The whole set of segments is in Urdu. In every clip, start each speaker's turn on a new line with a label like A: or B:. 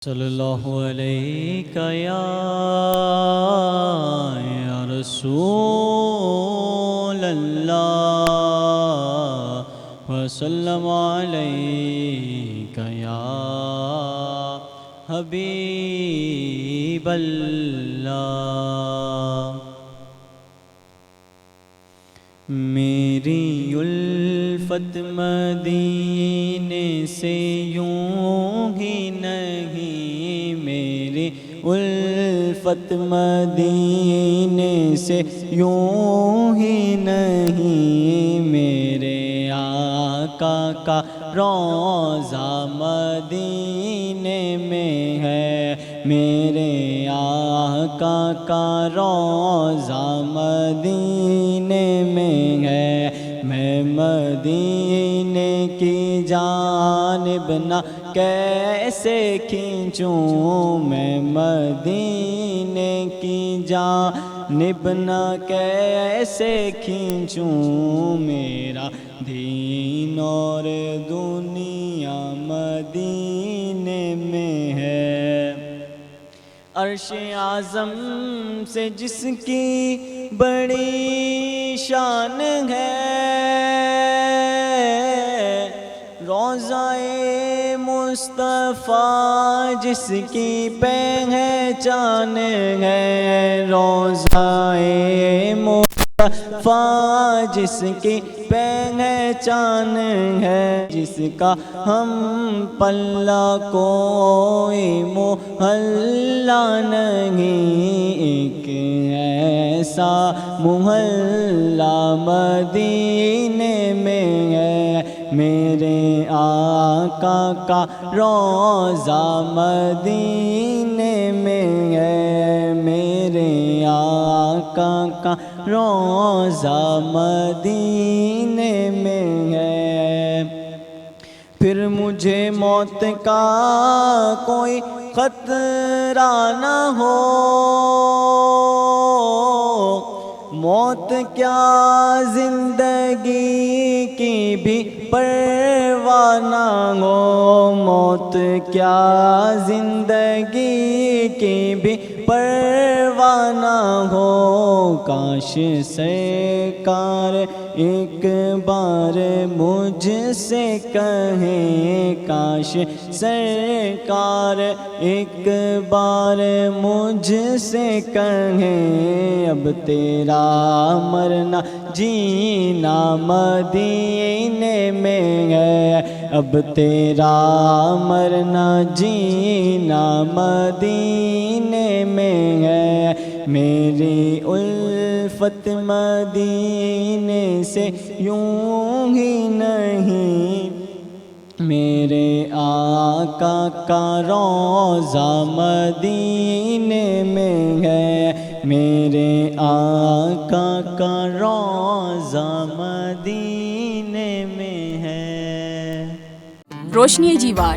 A: صلی اللہ علیہ یا رسول اللہ وسلم علیک یا حبیب اللہ۔ میری الفت مدینے سے یوں ہی نہیں، میری الفت مدینے سے یوں ہی نہیں، میرے آقا کا روضہ مدینے میں ہے، میرے آقا کا روضہ مدینے میں ہے۔ میں مدینے کی جانب نہ کیسے کھینچوں، میں مدینے کی جانب نہ کیسے کھینچوں، میرا دین اور دنیا مدینے میں ہے۔ عرش اعظم سے جس کی بڑی شان ہے، روضہ مصطفیٰ جس کی پہچان ہے، روضہ مصطفیٰ جس کی پہچان ہے، جس کا ہم پلہ کوئی محلہ نہیں، ایک ایسا محلہ مدینے میں ہے، میرے آقا کا روضہ مدینے میں ہے، میرے آقا کا روضہ مدینے میں ہے۔ پھر مجھے موت کا کوئی خطرہ نہ ہو، موت کیا زندگی کی بھی پرواہ نہ ہو، موت کیا زندگی کی بھی پرواہ نہ ہو، کاش سرکار ایک بار مجھ سے کہیں، کاش سرکار ایک بار مجھ سے کہیں، اب تیرا مرنا جینا مدینے میں ہے، اب تیرا مرنا جینا مدینے میں ہے، میری الفت مدینے سے یوں ہی نہیں، میرے آقا کا روضہ مدینے میں ہے، میرے آقا کا روضہ مدینے میں ہے۔
B: روشنی جی وار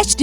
B: HD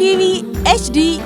B: TV HD